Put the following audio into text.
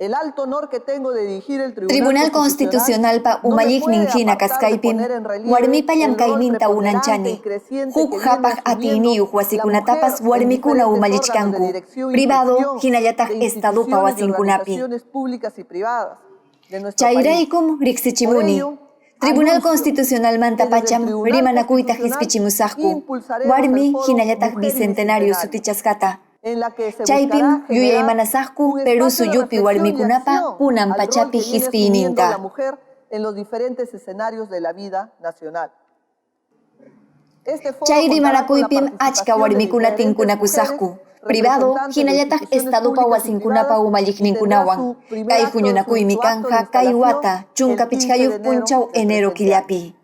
El alto honor que tengo de dirigir el Tribunal Constitucional pa umayik ninjina kaskaypin, warmipa llamkayninta unanchani. Huk hapaj atiniuj wasikunatapas warmikuna umallichkanku. Privado hinallataq estadopa wasinkunapi. Chayraykum riqsichimuni. Tribunal Constitucional manta pacham rimanakuyta hispichimusaqku. Warmi hinallataq bicentenario sutichaskata. Chaypim yuyaymanasaqku Perú suyupi warmikunapa kunan pachapi hispiyninta. En los diferentes escenarios de la vida nacional. Chay rimanakuypim achka warmikuna tinkunakusaqku. Privado hinallataq estadopa wasinkunapa umalliqninkunawan. Kay huñunakuymi kanja kay wata chunka pichqayuq punchaw enero killapi.